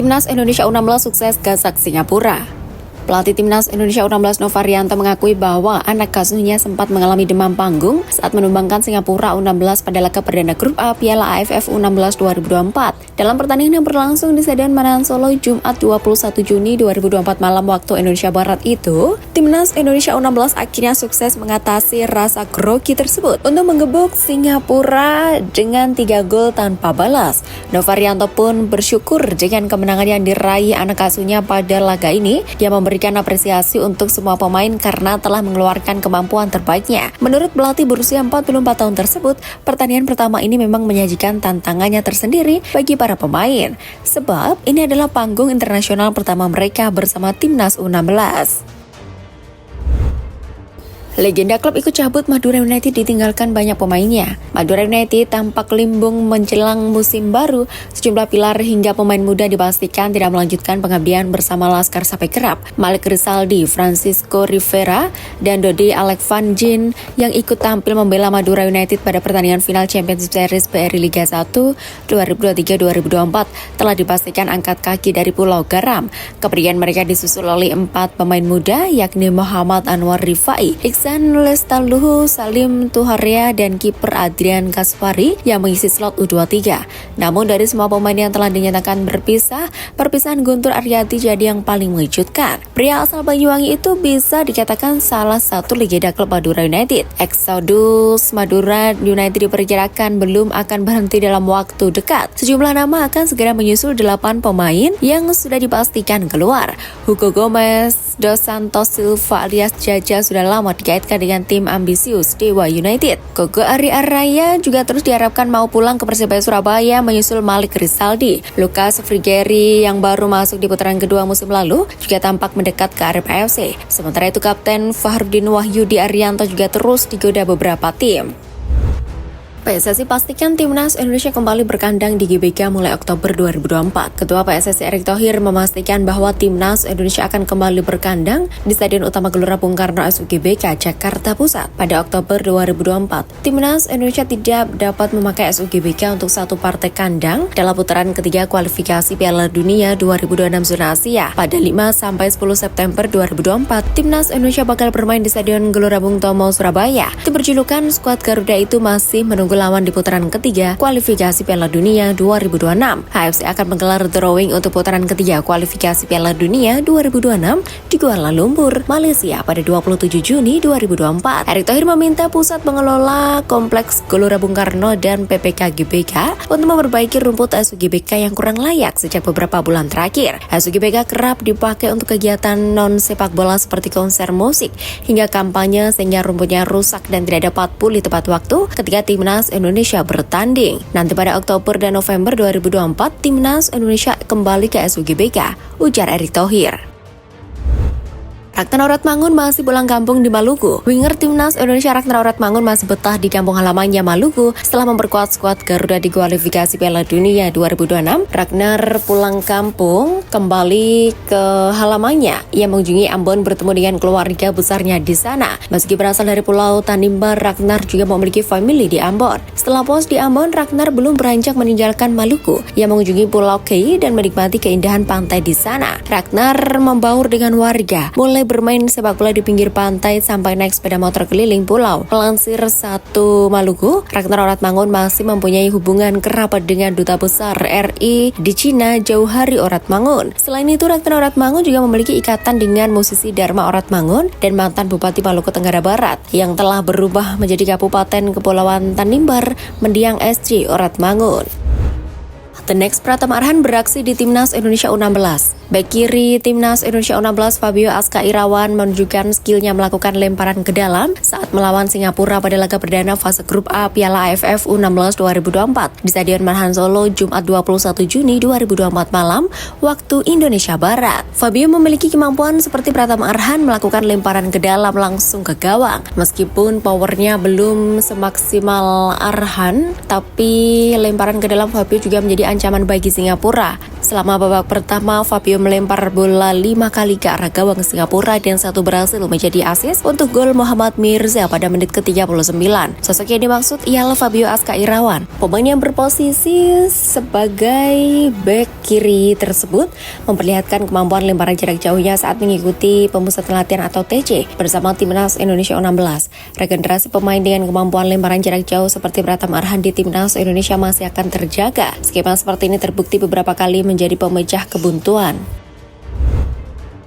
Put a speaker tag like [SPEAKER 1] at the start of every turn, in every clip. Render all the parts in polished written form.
[SPEAKER 1] Timnas Indonesia U16 sukses gasak Singapura. Pelatih Timnas Indonesia U16 Novarianto mengakui bahwa anak asuhnya sempat mengalami demam panggung saat menumbangkan Singapura U16 pada laga perdana grup A Piala AFF U16 2024. Dalam pertandingan yang berlangsung di Stadion Manahan Solo Jumat 21 Juni 2024 malam waktu Indonesia Barat itu, Timnas Indonesia U16 akhirnya sukses mengatasi rasa grogi tersebut untuk menggebuk Singapura dengan 3 gol tanpa balas. Novarianto pun bersyukur dengan kemenangan yang diraih anak asuhnya pada laga ini. Dia memberikan apresiasi untuk semua pemain karena telah mengeluarkan kemampuan terbaiknya. Menurut pelatih berusia 44 tahun tersebut, pertandingan pertama ini memang menyajikan tantangannya tersendiri bagi para pemain, sebab ini adalah panggung internasional pertama mereka bersama Timnas U16. Legenda klub ikut cabut, Madura United ditinggalkan banyak pemainnya. Madura United tampak limbung menjelang musim baru. Sejumlah pilar hingga pemain muda dipastikan tidak melanjutkan pengabdian bersama Laskar sampai kerap. Malik Rizaldi, Francisco Rivera, dan Dodi Alekvanjin yang ikut tampil membela Madura United pada pertandingan final Championship Series BRI Liga 1 2023-2024 telah dipastikan angkat kaki dari Pulau Garam. Kepergian mereka disusul oleh 4 pemain muda yakni Muhammad Anwar Rifai, Iksan Lestaluhu, Salim Tuharia, dan kiper Adrian Kasvari yang mengisi slot U23. Namun dari semua pemain yang telah dinyatakan berpisah, perpisahan Guntur Aryadi jadi yang paling mengejutkan. Pria asal Banyuwangi itu bisa dikatakan salah satu legenda klub Madura United. Exodus Madura United diperkirakan belum akan berhenti dalam waktu dekat. Sejumlah nama akan segera menyusul 8 pemain yang sudah dipastikan keluar. Hugo Gomez Dos Santos Silva alias Jaja sudah lama dikaitkan dengan tim ambisius Dewa United. Gogo Ari Araya juga terus diharapkan mau pulang ke Persebaya Surabaya menyusul Malik Rizaldi. Lucas Frigeri yang baru masuk di putaran kedua musim lalu juga tampak mendekat ke Arema FC. Sementara itu Kapten Fahrudin Wahyudi Arianto juga terus digoda beberapa tim. PSSI pastikan Timnas Indonesia kembali berkandang di GBK mulai Oktober 2024. Ketua PSSI Erick Thohir memastikan bahwa Timnas Indonesia akan kembali berkandang di Stadion Utama Gelora Bung Karno SUGBK, Jakarta Pusat pada Oktober 2024. Timnas Indonesia tidak dapat memakai SUGBK untuk satu partai kandang dalam putaran ketiga kualifikasi Piala Dunia 2026 zona Asia pada 5-10 September 2024. Timnas Indonesia bakal bermain di Stadion Gelora Bung Tomo, Surabaya. Tim berjulukan skuad Garuda itu masih menunggu lawan di putaran ketiga kualifikasi Piala Dunia 2026. AFC akan menggelar drawing untuk putaran ketiga kualifikasi Piala Dunia 2026 di Kuala Lumpur, Malaysia pada 27 Juni 2024. Erick Thohir meminta pusat pengelola kompleks Gelora Bung Karno dan PPK GBK untuk memperbaiki rumput SUGBK yang kurang layak sejak beberapa bulan terakhir. SUGBK kerap dipakai untuk kegiatan non sepak bola seperti konser musik hingga kampanye sehingga rumputnya rusak dan tidak dapat pulih tepat waktu ketika Timnas Indonesia bertanding. Nanti pada Oktober dan November 2024, Timnas Indonesia kembali ke SUGBK, ujar Erick Thohir. Ragnar Oratmangun masih pulang kampung di Maluku. Winger Timnas Indonesia Ragnar Oratmangun masih betah di kampung halamannya Maluku setelah memperkuat skuad Garuda di kualifikasi Piala Dunia 2026. Ragnar pulang kampung kembali ke halamannya. Ia mengunjungi Ambon bertemu dengan keluarga besarnya di sana. Meski berasal dari Pulau Tanimbar, Ragnar juga memiliki famili di Ambon. Setelah puas di Ambon, Ragnar belum beranjak meninggalkan Maluku. Ia mengunjungi Pulau Kei dan menikmati keindahan pantai di sana. Ragnar membaur dengan warga, mulai bermain sepak bola di pinggir pantai sampai naik sepeda motor keliling pulau. Melansir Satu Maluku, Ragnar Oratmangun masih mempunyai hubungan kerabat dengan Duta Besar RI di Cina, Jauhari Oratmangun. Selain itu, Ragnar Oratmangun juga memiliki ikatan dengan musisi Dharma Oratmangun dan mantan Bupati Maluku Tenggara Barat yang telah berubah menjadi Kabupaten Kepulauan Tanimbar, Mendiang SC Oratmangun. The Next Pratama Arhan beraksi di Timnas Indonesia U16. Bek kiri Timnas Indonesia U16 Fabio Aska Irawan menunjukkan skillnya melakukan lemparan ke dalam saat melawan Singapura pada laga perdana fase grup A Piala AFF U16 2024 di Stadion Manahan Solo Jumat 21 Juni 2024 malam waktu Indonesia Barat. Fabio memiliki kemampuan seperti Pratama Arhan melakukan lemparan ke dalam langsung ke gawang. Meskipun powernya belum semaksimal Arhan, tapi lemparan ke dalam Fabio juga menjadi ancaman bagi Singapura. Selama babak pertama, Fabio melempar bola 5 kali ke arah gawang Singapura dan 1 berhasil menjadi assist untuk gol Muhammad Mirza pada menit ke-39. Sosok yang dimaksud ialah Fabio Aska Irawan. Pemain yang berposisi sebagai bek kiri tersebut memperlihatkan kemampuan lemparan jarak jauhnya saat mengikuti pemusatan latihan atau TC bersama Timnas Indonesia U16. Regenerasi pemain dengan kemampuan lemparan jarak jauh seperti Pratama Arhan di Timnas Indonesia masih akan terjaga. Skema seperti ini terbukti beberapa kali menjadi pemecah kebuntuan.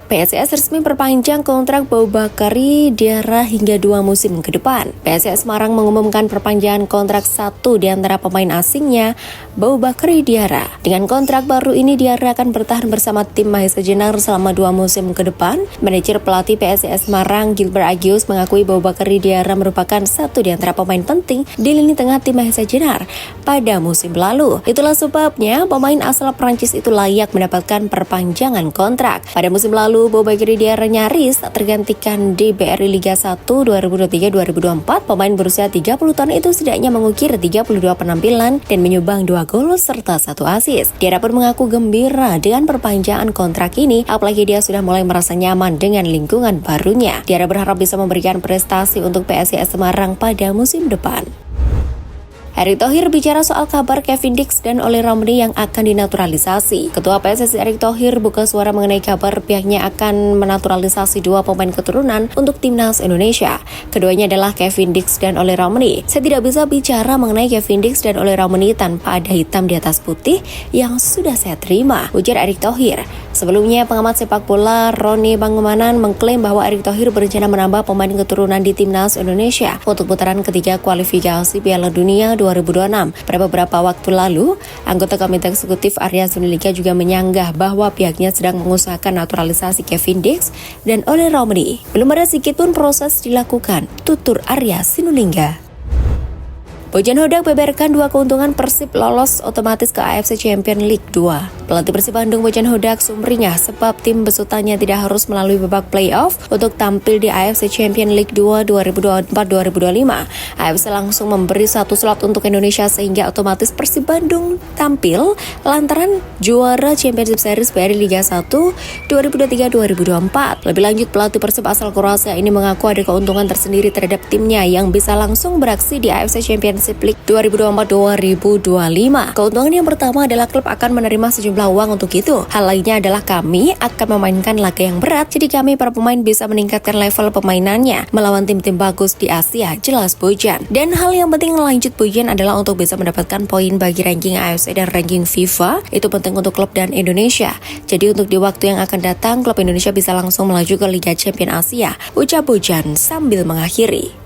[SPEAKER 1] PSIS resmi perpanjang kontrak Boubakary Diarra hingga 2 musim ke depan. PSIS Semarang mengumumkan perpanjangan kontrak satu di antara pemain asingnya, Boubakary Diarra. Dengan kontrak baru ini, Diarra akan bertahan bersama tim Mahesa Jenar selama 2 musim ke depan. Manajer pelatih PSIS Semarang, Gilbert Agius, mengakui Boubakary Diarra merupakan satu di antara pemain penting di lini tengah tim Mahesa Jenar pada musim lalu. Itulah sebabnya pemain asal Prancis itu layak mendapatkan perpanjangan kontrak. Pada musim lalu, Boubakary Diarra nyaris tak tergantikan di BRI Liga 1 2023-2024. Pemain berusia 30 tahun itu setidaknya mengukir 32 penampilan dan menyumbang 2 gol serta 1 assist. Diarra pun mengaku gembira dengan perpanjangan kontrak ini, apalagi dia sudah mulai merasa nyaman dengan lingkungan barunya. Diarra berharap bisa memberikan prestasi untuk PSIS Semarang pada musim depan. Erick Thohir bicara soal kabar Kevin Dix dan Ole Ramani yang akan dinaturalisasi. Ketua PSSI Erick Thohir buka suara mengenai kabar pihaknya akan menaturalisasi 2 pemain keturunan untuk Timnas Indonesia. Keduanya adalah Kevin Dix dan Ole Ramani. Saya tidak bisa bicara mengenai Kevin Dix dan Ole Ramani tanpa ada hitam di atas putih yang sudah saya terima, ujar Erick Thohir. Sebelumnya, pengamat sepak bola Roni Bangumanan mengklaim bahwa Erick Thohir berencana menambah pemain keturunan di Timnas Indonesia untuk putaran ketiga kualifikasi Piala Dunia 2026. Pada beberapa waktu lalu, anggota Komite Eksekutif Arya Sinulinga juga menyanggah bahwa pihaknya sedang mengusahakan naturalisasi Kevin Dix dan Ole Ramani. Belum ada sedikit pun proses dilakukan, tutur Arya Sinulinga. Bojan Hodak beberkan 2 keuntungan Persib lolos otomatis ke AFC Champions League 2. Pelatih Persib Bandung Bojan Hodak sumringah sebab tim besutannya tidak harus melalui babak playoff untuk tampil di AFC Champions League 2 2024-2025. AFC langsung memberi 1 slot untuk Indonesia sehingga otomatis Persib Bandung tampil lantaran juara Championship Series BRI Liga 1 2023-2024. Lebih lanjut, pelatih Persib asal Kroasia ini mengaku ada keuntungan tersendiri terhadap timnya yang bisa langsung beraksi di AFC Champions League 2024-2025. Keuntungan yang pertama adalah klub akan menerima sejumlah uang untuk itu. Hal lainnya adalah kami akan memainkan laga yang berat, jadi kami para pemain bisa meningkatkan level permainannya melawan tim-tim bagus di Asia, jelas Bojan. Dan hal yang penting lanjut Bojan adalah untuk bisa mendapatkan poin bagi ranking AFC dan ranking FIFA. Itu penting untuk klub dan Indonesia. Jadi untuk di waktu yang akan datang, klub Indonesia bisa langsung melaju ke Liga Champions Asia, ucap Bojan sambil mengakhiri.